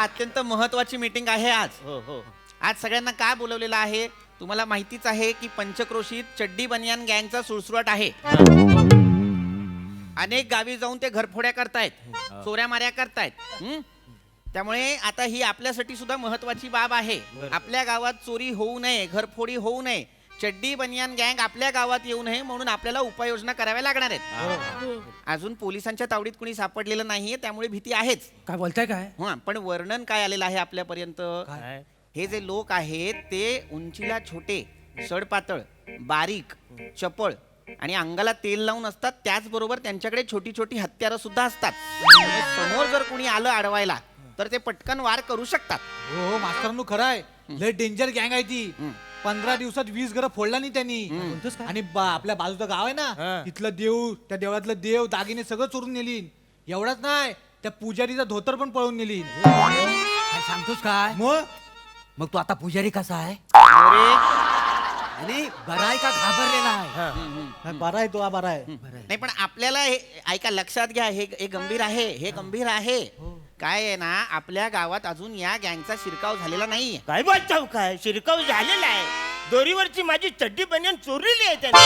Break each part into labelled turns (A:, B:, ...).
A: अत्यंत महत्वाची मीटिंग आहे आज.
B: हो हो.
A: आज सगळ्यांना काय बोलवलेलं आहे तुम्हाला माहितीच आहे की पंचक्रोशीत चड्डी बनियान गँगचा सुळसुळाट आहे. अनेक गावी जाऊन ते घरफोड्या करतायत, चोऱ्या माऱ्या करतायत. त्यामुळे आता ही आपल्यासाठी सुद्धा महत्वाची बाब आहे. आपल्या गावात चोरी होऊ नये, घरफोडी होऊ नये, चड्डी बनियान गँग आपल्या गावात येऊ नये म्हणून आपल्याला उपाययोजना कराव्या लागणार आहेत. अजून पोलिसांच्या तावडीत कुणी सापडलेलं नाहीये त्यामुळे भीती आहेच.
C: काय बोलताय काय?
A: पण वर्णन काय आलेलं आहे आपल्यापर्यंत?
B: काय?
A: हे जे लोक आहेत ते उंचीला छोटे, सडपातळ, बारीक, चपळ आणि अंगाला तेल लावून असतात. त्याचबरोबर त्यांच्याकडे छोटी छोटी हत्यारं सुद्धा असतात. समोर जर कुणी आलं अडवायला तर ते पटकन वार करू शकतात.
C: हो मास्तरांनो, खरं आहे. लय डेंजर गँग आहे ती. 15 दिवसात 20 घरं फोडला नाही त्यांनी. आणि आपल्या बाजूचं गाव आहे ना, तिथलं देव, त्या देवळातलं देव, दागिने सगळं चोरून नेली. एवढंच नाही, त्या पुजारीचा धोतर पण पळवून नेली.
D: काय सांगतोस काय? मग तू आता पुजारी कसा आहे? आणि बरा आहे का घाबरलेला आहे?
C: बरा आहे तो, बरा आहे.
A: नाही पण आपल्याला हे ऐका, लक्षात घ्या, हे गंभीर आहे, हे गंभीर आहे. काय आहे ना, आपल्या गावात अजून या गँगचा शिरकाव झालेला नाही.
B: काय बोलताव? काय शिरकाव झालेला आहे? दोरीवरची माझी चड्डी बनियान चोरलेली आहे त्याने.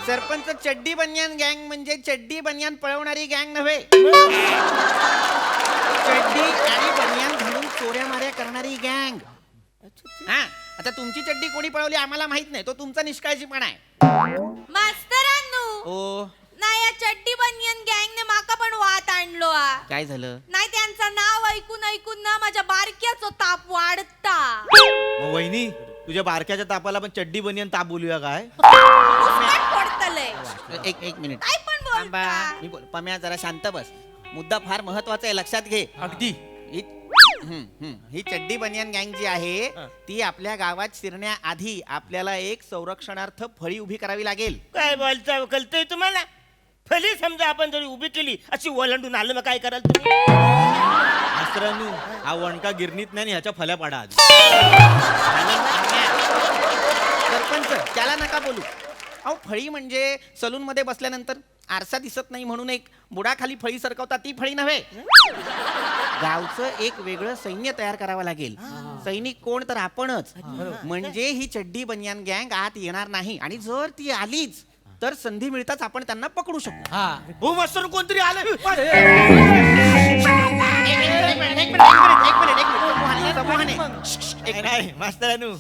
A: सरपंच, चड्डी बनियान गँग म्हणजे चड्डी बनियान पळवणारी गँग नव्हे. चड्डी आणि बनियान घालून चोऱ्या माऱ्या करणारी गँग. हा, आता तुमची चड्डी कोणी पळवली आम्हाला माहित नाही, तो तुमचा निष्काळजीपणा आहे.
E: मास्तरांनो,
A: ओ
E: नाही या चड्डी बनियन गँगने माका पण वाट आणलो आ.
A: काय झालं?
E: नाही त्यांचं नाव ऐकून ऐकून ना माझ्या बारक्याचो ताप वाढता.
F: मग वहिनी, तुझ्या बारक्याच्या तापाला पण चड्डी बनियन ताप बोलूया काय?
E: उस्माट पडतलंय.
A: एक मिनिट
E: काय पण
A: थांबा.
E: बोलता.
A: मी पम्या जरा शांत बस. मुद्दा फार महत्वाचा आहे, लक्षात घे.
F: अगदी.
A: ही चड्डी बनियान गँग जी आहे ती आपल्या गावात शिरण्याआधी आपल्याला एक संरक्षणार्थ फळी उभी करावी लागेल.
B: काय बोलताव? कळतंय तुम्हाला? फली समजा आपण जरी उभी केली अशी ओलांडून आलं, मग काय कराल तुम्ही?
F: मास्तरांनो, हा वणका गिरणीत नाही, ह्याच्या फल्या पाडा आधी.
A: सरपंच, त्याला नका बोलू. अहो, फळी म्हणजे सलून मध्ये बसल्यानंतर आरसा दिसत नाही म्हणून एक बुडाखाली फळी सरकवतात, ती फळी नव्हे. गावचं एक वेगळं सैन्य तयार करावं लागेल. सैनिक कोण? तर आपणच. म्हणजे ही चड्डी बनियान गँग आत येणार नाही आणि जर ती आलीच तर संधी मिळताच आपण त्यांना पकडू शकतो.
F: हो मास्तर, कोणतरी आलं. नाही मास्तरांनो,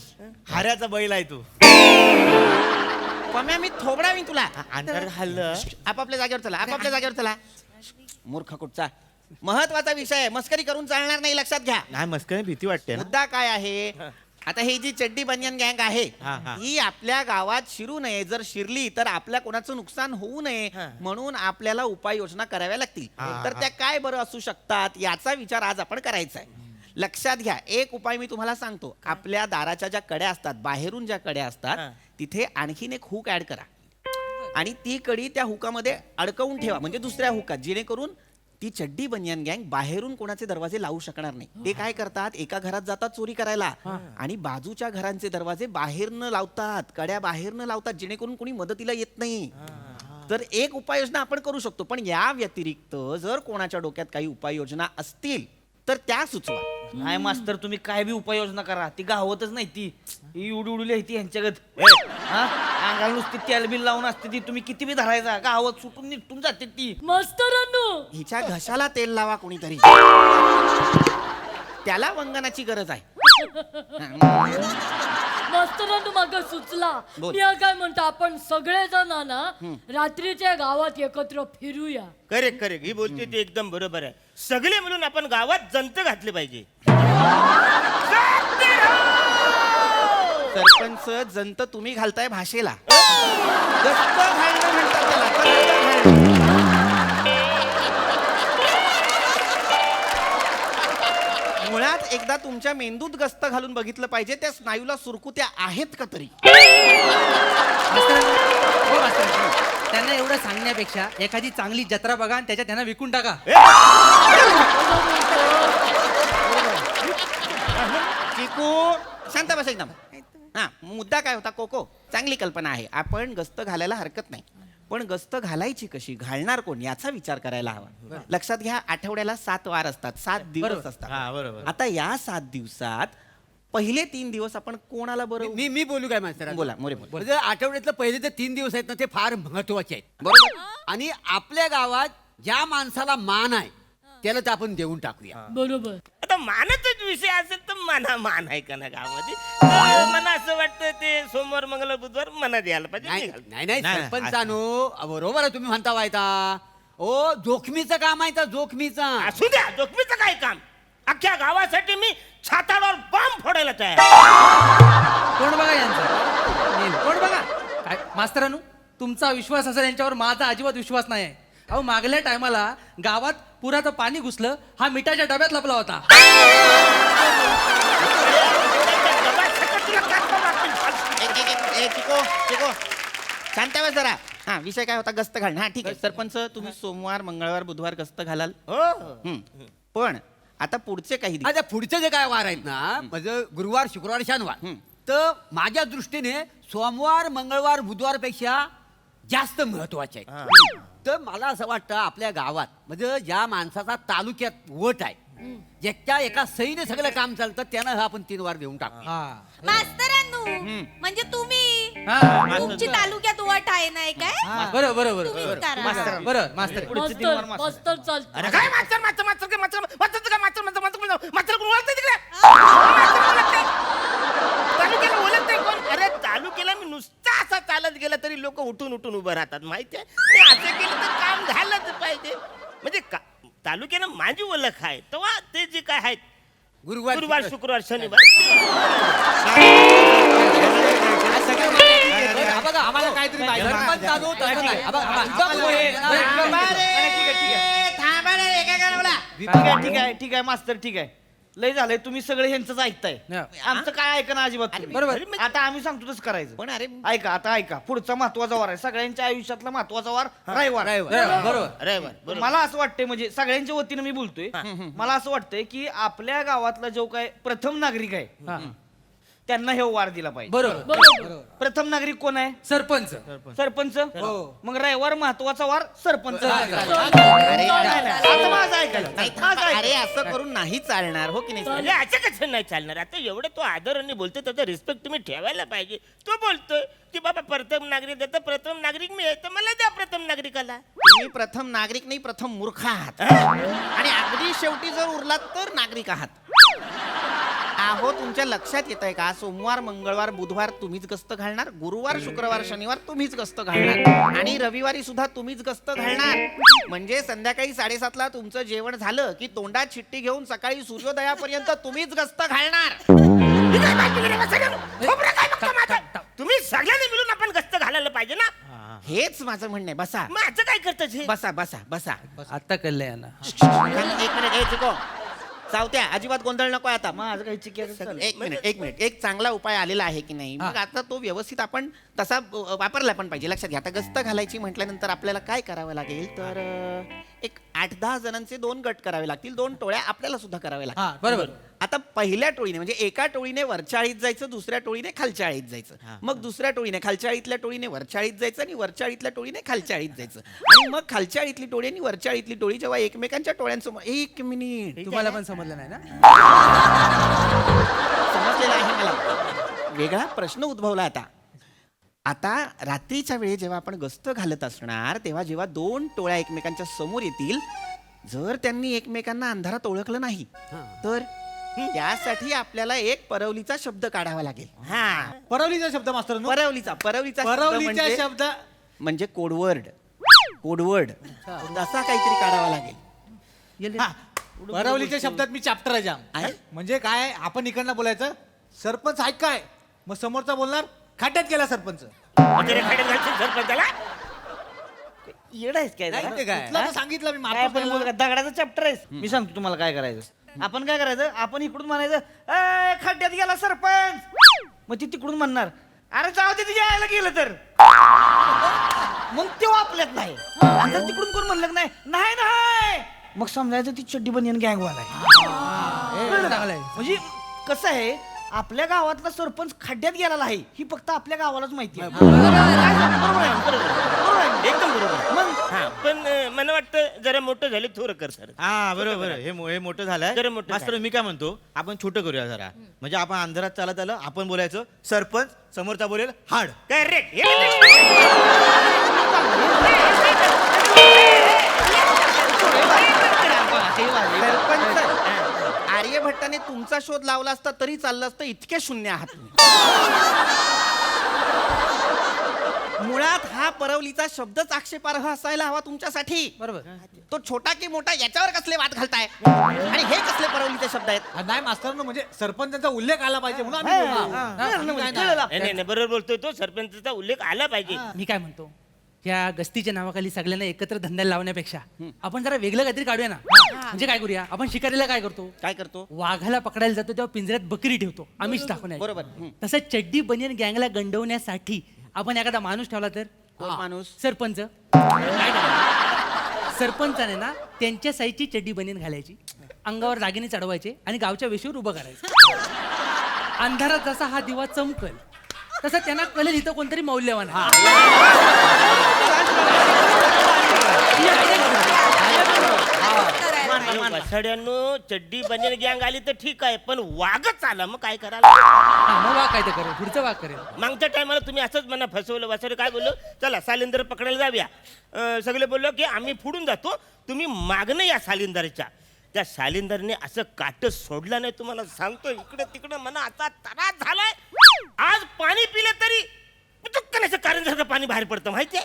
F: हाऱ्याचा बैल आहे तू.
A: पम्या, मी थोबडावी तुला.
B: अंतर हल्लं.
A: आपापल्या जागेवर चला, आपापल्या जागेवर चला. मूर्ख कुठचा. महत्वाचा विषय आहे, मस्करी करून चालणार नाही, लक्षात घ्या.
F: नाही, मस्करी भीती वाटते ना.
A: मुद्दा काय आहे? आता ही जी चड्डी बनियान गँग आहे ही आपल्या गावात शिरू नये. जर शिरली तर आपल्या कोणाचं नुकसान होऊ नये म्हणून आपल्याला उपाययोजना कराव्या लागतील. तर त्या काय बरं असू शकतात याचा विचार आज आपण करायचा आहे. लक्षात घ्या, एक उपाय मी तुम्हाला सांगतो. आपल्या दाराच्या ज्या कड्या असतात, बाहेरून ज्या कड्या असतात, तिथे आणखीन एक हुक ऍड करा आणि ती कडी त्या हुकामध्ये अडकवून ठेवा, म्हणजे दुसऱ्या हुकात, जेणेकरून ती चड्डी बनियान गँग बाहेरून कोणाचे दरवाजे लावू शकणार नाही. ते काय करतात, एका घरात जातात चोरी करायला आणि बाजूच्या घरांचे दरवाजे बाहेरनं लावतात, कड्या बाहेरनं लावतात, जेणेकरून कोणी मदतीला येत नाही. तर एक उपाययोजना आपण करू शकतो. पण या व्यतिरिक्त जर कोणाच्या डोक्यात काही उपाययोजना असतील तर त्या सुचवा.
D: नाही मास्तर, तुम्ही काय बी उपाययोजना करा, ती गावतच नाही. ती उडी उडली आहे ती ह्यांच्यागत. अंगाला नुसती तेल बिल लावून असते ती. तुम्ही किती बी धरायचा, गावात सुटून निघून जाते ती.
E: मास्तरांनो,
A: हिच्या घशाला तेल लावा कोणीतरी, त्याला वंगणाची गरज आहे.
G: मास्तरांनो, मागा सुचला.
A: बोल.
G: मी काय म्हणतो, आपण सगळेजण ना रात्रीच्या गावात एकत्र फिरूया.
B: करेक्ट करेक्ट, ही बोलते ते एकदम बरोबर आहे. सगळे मिळून आपण गावात जंत घातले पाहिजे.
A: सरपंच, जंत तुम्ही घालताय भाषेला. गस्त घालणं म्हणतात त्याला, गस्त घालणं. मुळात एकदा तुमच्या मेंदूत गस्त घालून बघितलं पाहिजे, त्या स्नायूला सुरकुत्या आहेत का तरी.
D: हो मास्तर, त्यांना एवढं सांगण्यापेक्षा एखादी चांगली जत्रा बघा आणि त्याच्यात त्यांना विकून टाका.
A: चिकू, शांत बस एकदम. हा, मुद्दा काय होता कोको? चांगली कल्पना आहे, आपण गस्त घालायला हरकत नाही. पण गस्त घालायची कशी, घालणार कोण याचा विचार करायला हवा. लक्षात घ्या, आठवड्याला 7 वार असतात, 7 दिवस असतात.
F: हा बरोबर.
A: आता या 7 दिवसात पहिले 3 दिवस आपण कोणाला बरं
H: मी बोलू काय मास्तर
A: बोला, मोरे बोला.
H: म्हणजे आठवड्यातलं पहिले ते 3 दिवस आहेत ना ते फार महत्वाचे आहेत.
A: बरोबर.
H: आणि आपल्या गावात ज्या माणसाला मान आहे त्याला तर आपण देऊन टाकूया.
G: बरोबर.
B: आता मानाचाच विषय असेल तर मान आहे का ना गावामध्ये. तर मला असं वाटतं ते सोमवार मंगळवार बुधवार मना द्यायला पाहिजे.
H: नाही
B: मी घालतो.
H: नाही नाही
F: नाही,
H: सरपंचानो बरोबर आहे तुम्ही म्हणता वायता. ओ जोखमीचं काम आहे तर जोखमीचं.
B: असू द्या, जोखमीचं काय काम. अख्ख्या गावासाठी मी छाताडावर बॉम्ब फोडायला तयार आहे.
I: तोंड बघा यांचं तोंड बघा. काय मास्तरानू, तुमचा विश्वास असेल यांच्यावर, माझा अजिबात विश्वास नाही आहे. अहो मागल्या टायमाला गावात पुराचं पाणी घुसलं, हा मिठाच्या डब्यात लपला होता.
A: चिको शांत बस जरा. हा, विषय काय होता, गस्त घालणं. हा ठीक आहे सरपंच, तुम्ही सोमवार मंगळवार बुधवार गस्त घालाल.
B: हो
A: पण आता पुढचे काही दिवस
H: आता पुढचे जे काय वार आहेत ना म्हणजे गुरुवार शुक्रवार शनिवार तर माझ्या दृष्टीने सोमवार मंगळवार बुधवार पेक्षा जास्त महत्वाचे आहेत. तर मला असं वाटतं आपल्या गावात म्हणजे ज्या माणसाचा तालुक्यात वट आहे, ज्याच्या एका सईने सगळं काम चालतं त्यानं आपण 3 वार देऊन टाकू.
E: मास्तरांनो, म्हणजे तुम्ही
I: हा,
E: तुमची तालुक्यात वट आहे नाही काय?
I: बरोबर बरोबर
E: तुम्हीच
I: बरोबर
E: करा.
I: बरोबर मास्तर.
G: मास्तर चालतं.
B: अरे काय मास्तर मास्तर मास्तर काय मास्तर मास्तर काय मास्तर मास्तर मास्तर मास्तर कोण ओळखतं तिकडे. तालुक्याला ओळखत नाही कोण. अरे तालुक्याला मी नुसता असा चालत गेला तरी लोक उठून उठून उभं राहतात माहिती आहे. मी असं केलं तर काम झालंच पाहिजे. म्हणजे तालुक्यानं माझी ओळख आहे तेव्हा ते जे काय आहेत गुरुवार शुक्रवार शनिवार
H: बघा,
C: आम्हाला काहीतरी पाहिजे.
H: सरपंच चालू तसं नाही.
D: ठीक आहे मास्तर, ठीक आहे. लय झालंय, तुम्ही सगळे ह्यांचंच ऐकताय. आमचं काय ऐका ना अजिबात तुम्ही.
A: बरोबर.
D: आता आम्ही सांगतो तसं करायचं.
A: पण अरे
D: ऐका, आता ऐका, पुढचा महत्वाचा वार आहे सगळ्यांच्या आयुष्यातला महत्वाचा वार, रविवार.
I: बरोबर.
B: अरे बरं.
D: मला असं वाटतंय, म्हणजे सगळ्यांच्या वतीनं मी बोलतोय, मला असं वाटतंय की आपल्या गावातला जो काय प्रथम नागरिक आहे त्यांना हे वार दिला पाहिजे.
I: बरोबर.
D: प्रथम नागरिक कोण आहे?
I: सरपंच.
D: सरपंच. मग रविवार महत्वाचा वार सरपंच.
A: अरे
D: आता माझं ऐकायला.
A: नाही, अरे असं करून नाही चालणार, हो की नाही?
B: म्हणजे असं कसं नाही चालणार. आता एवढं तो आदराने बोलतोय त्याचा रिस्पेक्ट तुम्ही ठेवायला पाहिजे. तो बोलतोय की बाबा प्रथम नागरिक देतं, प्रथम नागरिक मी आहे तर मला द्या प्रथम नागरिकाला.
A: तुम्ही प्रथम नागरिक नाही, प्रथम मूर्ख आहात. आणि अगदी शेवटी जर उरलात तर नागरिक आहात. आहो, तुमच्या लक्षात येत आहे का, सोमवार मंगळवार बुधवार तुम्हीच गस्त घालणार, गुरुवार शुक्रवार शनिवार तुम्हीच गस्त घालणार, आणि रविवारी सुद्धा तुम्हीच गस्त घालणार. म्हणजे संध्याकाळी 7:30ला तुमचं जेवण झालं की तोंडात चिठ्ठी घेऊन सकाळी सूर्योदयापर्यंत तुम्हीच गस्त घालणार.
B: मी काय बाकी केलं बा सगळ्यांना? खोबरं काय बघता माझं? तुम्ही सगळ्यांनी मिळून आपण गस्त घालायला पाहिजे ना.
A: हेच माझं म्हणणं आहे. बसा
B: मग असं काय करतात हे?
A: बसा बसा बसा.
I: आता कळलं यांना.
A: एक मिनिट, हे चिको चावत्या, अजिबात गोंधळ नको आता.
D: माझं काही चिकित्सा
A: एक मिनिट, एक चांगला उपाय आलेला आहे की नाही, मग आता तो व्यवस्थित आपण तसा वापरला पण पाहिजे. लक्षात घ्या, आता गस्त घालायची म्हटल्यानंतर आपल्याला काय करावं लागेल, तर एक 8-10 जणांचे 2 गट करावे लागतील, 2 टोळ्या आपल्याला सुद्धा कराव्या लागतील.
I: बरोबर.
A: आता पहिल्या टोळीने म्हणजे एका टोळीने वरच्या आळीत जायचं, दुसऱ्या टोळीने खालच्या आळीत जायचं, मग दुसऱ्या टोळीने खालच्या आळीतल्या टोळीने वरच्या आळीत जायचं, आणि वरच्या आळीतल्या टोळीने खालच्या आळीत जायचं, आणि मग खालच्या आळीतली टोळी आणि वरच्या आळीतली टोळी जेव्हा एकमेकांच्या टोळ्यांसमोर. 1 मिनिट,
I: तुम्हाला पण समजलं नाही ना?
A: समजलेलं आहे मला. वेगळा प्रश्न उद्भवला आता रात्रीच्या वेळी जेव्हा आपण गस्त घालत असणार तेव्हा जेव्हा 2 टोळ्या एकमेकांच्या समोर येतील, जर त्यांनी एकमेकांना अंधारात ओळखलं नाही तर त्यासाठी आपल्याला एक परवलीचा शब्द काढावा लागेल.
B: हा
C: परवलीचा शब्द मास्तर
A: परवलीचा
C: शब्द
A: म्हणजे कोडवर्ड असा काहीतरी काढावा लागेल.
C: परवलीच्या शब्दात मी चॅप्टर आहे जाम.
A: आहे?
C: म्हणजे काय, आपण इकडनं बोलायचं सरपंच आहे काय, मग समोरचा बोलणार खड्ड्यात गेला सरपंच.
B: वगैरे खड्यात घालशील सरपंचाला.
D: येड आहेस काय जरा?
H: ते काय
C: कुठलं तर सांगितलं मी
D: काय पण
C: मार्ग.
D: बोल, दगडाचा चॅप्टर आहे. मी सांगतो तुम्हाला काय करायचं. आपण काय करायचं, आपण इकडून म्हणायचं "ए, खड्ड्यात गेला सरपंच", मग ती तिकडून म्हणणार "अरे जाऊ दे, तिच्या यायला गेलं तर", मग तेव्हा आपल्यात नाही. आता तिकडून कोण म्हणलं नाही नाही नाही, मग समजायचं ती चड्डी बनियन गँगवाला आहे. कळलं का? म्हणजे कसं आहे, आपल्या गावातला सरपंच खड्ड्यात गेलेला आहे ही फक्त आपल्या गावालाच माहिती आहे. बरोबर आहे, बरोबर आहे.
B: एकदम बरोबर मग हा पण मला वाटतं जरा मोठं झाले थोडं कर सर
F: हा बरोबर हे मोठं झालंय
B: जरा मोठं
F: मास्तर मी काय म्हणतो आपण छोटं करूया जरा म्हणजे आपण अंधारात चालत आलं आपण बोलायचं सरपंच समोरचा बोलेल हाड
B: करेक्ट
A: सरपंच आर्यभट्टाने तुमचा शोध लावला असता तरी चाललं असतं, इतके शून्य आहात तुम्ही. मुळात हा परवलीचा शब्दच आक्षेपार्ह असायला हवा तुमच्यासाठी.
I: बरोबर
A: तो छोटा की मोठा याच्यावर कसले वाद घालताय आणि हे कसले परवलीचे शब्द आहेत.
C: नाही मास्तर म्हणजे सरपंचांचा उल्लेख आला पाहिजे म्हणून आम्ही बोललो. आम्ही काय नाही.
B: नाही बरोबर बोलतोय तो सरपंचचा उल्लेख आला पाहिजे
I: मी काय म्हणतो या गस्तीच्या नावाखाली सगळ्यांना एकत्र धंद्याला लावण्यापेक्षा आपण जरा वेगळं काहीतरी काढूया ना म्हणजे काय करूया आपण शिकारीला काय करतो
A: काय करतो?
I: वाघाला पकडायला जातो तेव्हा पिंजऱ्यात बकरी ठेवतो आम्हीच दाखवण्या
A: बरोबर.
I: तसं चड्डी बनियन गँगला गंडवण्यासाठी आपण एखादा माणूस ठेवला तर
A: कोण माणूस?
I: सरपंच काय करायचं? सरपंचाने ना त्यांच्या साईजची चड्डी बनियन घालायची अंगावर दागिने चढवायचे आणि गावच्या वेशीवर उभं करायचं अंधारात जसा हा दिवा चमकल तसं त्यांना कळेल इथं कोणतरी मौल्यवान आहे.
B: वसाड्यांनो चड्डी बनियन गँग आली तर ठीक आहे पण वाघच आला मग काय करायला
I: हा, मग वाघ काय ते करेल पुढचं वाघ करेल
B: मागच्या टायमाला तुम्ही असंच मला फसवलं वसाडे काय बोललो चला सालिंदर पकडायला जाऊया सगळे बोललो की आम्ही पुढून जातो तुम्ही मागणं या सालिंदरच्या त्या सालिंदरने असं काट सोडलं नाही तुम्हाला सांगतो इकडे तिकडे मला आता त्रास झालाय आज पाणी पिलं तरी दुःखाचं कारण सारखं पाणी बाहेर पडतं माहितीये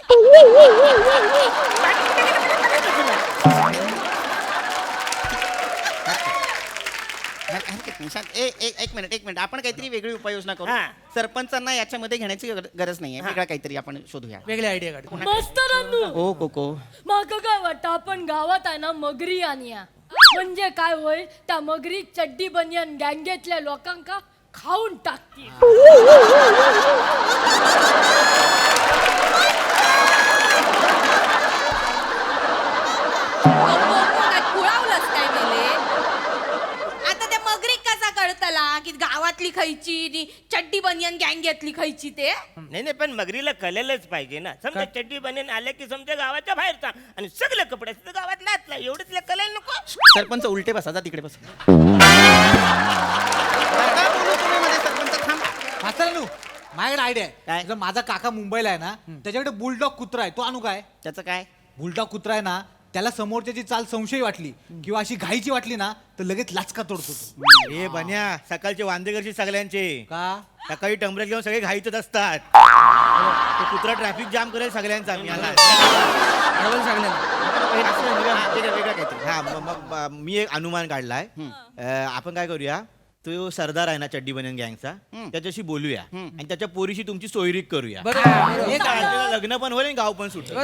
A: एक मिनिट आपण काहीतरी वेगळी उपाययोजना करू.
B: हा.
A: सरपंचांना याच्यामध्ये घेण्याची गरज नाहीये. वेगळा काहीतरी आपण शोधूया.
I: वेगळी आयडिया काढ
G: मास्तरांनो
A: ओ कोको
G: माका काय वाटतं आपण गावात आहे ना मगरी आणूया म्हणजे काय होईल त्या मगरी चड्डी बनियन गँगेतल्या लोकांका खाऊन टाकतील.
E: कुळावलंच काय मेले आता त्या मगरीक कसा कळतला की गावातली खायची नी चड्डी बनियन गँगेतली खायची ते
B: नाही पण मगरीला कळलंच पाहिजे ना समजा चड्डी बनियन आले की समजा गावाच्या बाहेरचा आणि सगळे कपडे असतात गावातला आतला एवढं तिला कळायला नको
A: सरपंच उलटे बसा जा तिकडे बसा. नका बोलू तुम्ही मध्ये, सरपंच थांबा.
C: मास्तरांनो माझ्याकडे आयडिया
A: काय?
C: आहे जर माझा काका मुंबईला आहे ना त्याच्याकडे बुलडॉग कुत्रा आहे तो आणू काय
A: त्याचं काय?
C: बुलडॉग कुत्रा आहे ना त्याला समोरच्याची चाल संशय वाटली किंवा अशी घाईची वाटली ना तर लगेच लाचका तोडतो तो.
F: हे बन्या सकाळचे वांदे करशील सगळ्यांचे
C: का
F: सकाळी टंबरेट घेऊन सगळे घाईतच असतात तो कुत्रा ट्रॅफिक जाम करेल सगळ्यांचा मी आला
I: अडवल सगळ्यांना
A: हा, वेगळं काहीतरी.
F: हा मग मी एक अनुमान काढलाय आपण काय करूया तो सरदार आहे ना चड्डी बनियन गँगचा त्याच्याशी बोलूया आणि त्याच्या पोरीशी तुमची सोयरीक करूया
I: बरोबर
F: एक आपल्याला लग्न पण होईल आणि गाव पण सुटेल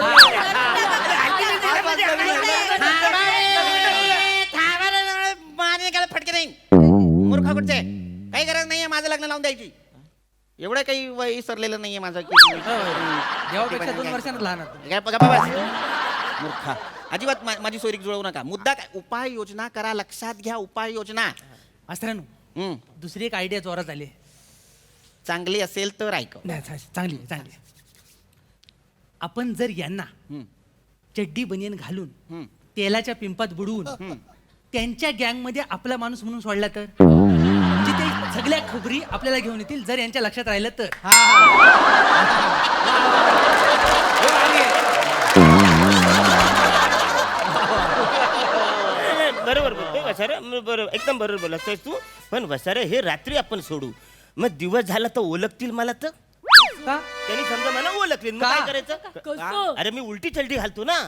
A: फटके नाही मूर्खा कुठचे काही गरज नाहीये माझं लग्न लावून द्यायची. एवढं काही वय सरलेलं नाहीये माझं की
I: देवापेक्षा 2 वर्षांना लहान आहे.
A: काय बघा बस मूर्खा अजिबात माझी सोयरीक जुळवू नका. मुद्दा काय उपाय योजना करा. लक्षात घ्या उपाय योजना.
I: मास्तरांनो दुसरी एक आयडिया जोरात आली
A: चांगली असेल तर ऐक.
I: नाही चांगली चांगली आपण जर यांना चड्डी बनियन घालून तेलाच्या पिंपात बुडवून त्यांच्या गँग मध्ये आपला माणूस म्हणून सोडला तर म्हणजे ते सगळ्या खबरी आपल्याला घेऊन येतील जर यांच्या लक्षात राहिलं तर
B: बरोबर बोलतोय वसारे बरोबर एकदम बरोबर बोलतोय तू पण वसारे हे रात्री आपण सोडू मग दिवस झाला तर ओळखतील मला तर
I: का?
B: त्यांनी समजा मला ओळखले मग
I: का?
B: काय करायचं
G: कसं?
B: अरे मी उलटी चलटी घालतो ना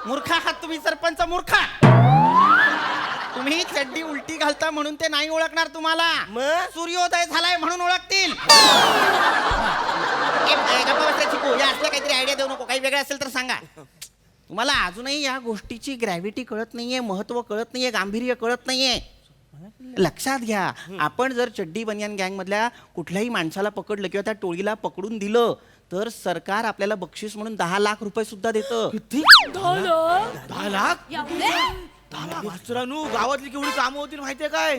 A: मूर्खा आहात तुम्ही सरपंच मूर्खा. तुम्ही चड्डी उलटी घालता म्हणून ते नाही ओळखणार तुम्हाला.
B: मग?
A: सूर्योदय झालाय म्हणून ओळखतील. गप्पा बसल्या चिकू या असल्या काहीतरी आयडिया देऊ नको. काही वेगळं असेल तर सांगा. तुम्हाला अजूनही या गोष्टीची ग्रॅव्हिटी कळत नाहीये, महत्व कळत नाहीये, गांभीर्य कळत नाहीये. लक्षात घ्या आपण जर चड्डी बनियान गँग मधल्या कुठल्याही माणसाला पकडलं किंवा त्या टोळीला पकडून दिलं तर सरकार आपल्याला बक्षीस म्हणून 10 लाख रुपये सुद्धा देतं.
F: 10 लाख
E: एवढे?
F: 10 लाख मास्तरानू, गावातली केवढी कामं होतील माहितीये काय?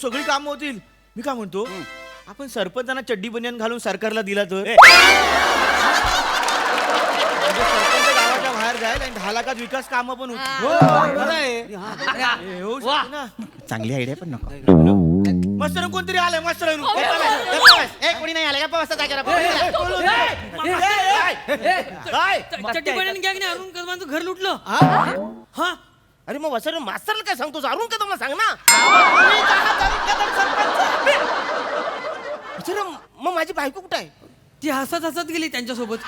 F: सगळी कामं होतील. मी काय म्हणतो, आपण सरपंचांना चड्डी बनियान घालून सरकारला दिला तर म्हणजे सरपंच गावाच्या बाहेर जाईल आणि 10 लाखात विकास कामं पण होतील.
C: हो, खरं आहे.
F: हे होऊ शकते ना.
A: चांगली आयडिया पण नको.
F: मास्तरानू कोणतरी आलंय मास्तरानू.
A: कोणी नाही आलं गप्पा बसा जागेवर.
F: काय
I: चड्डी बनियान गँगने अरुण कदमांचं घर लुटलं.
B: हा अरे मग वसर मास्तरला काय सांगतो अरुण कदम सांग ना. वसर, मग माझी बायको कुठं आहे?
I: ती हसत हसत गेली त्यांच्यासोबत.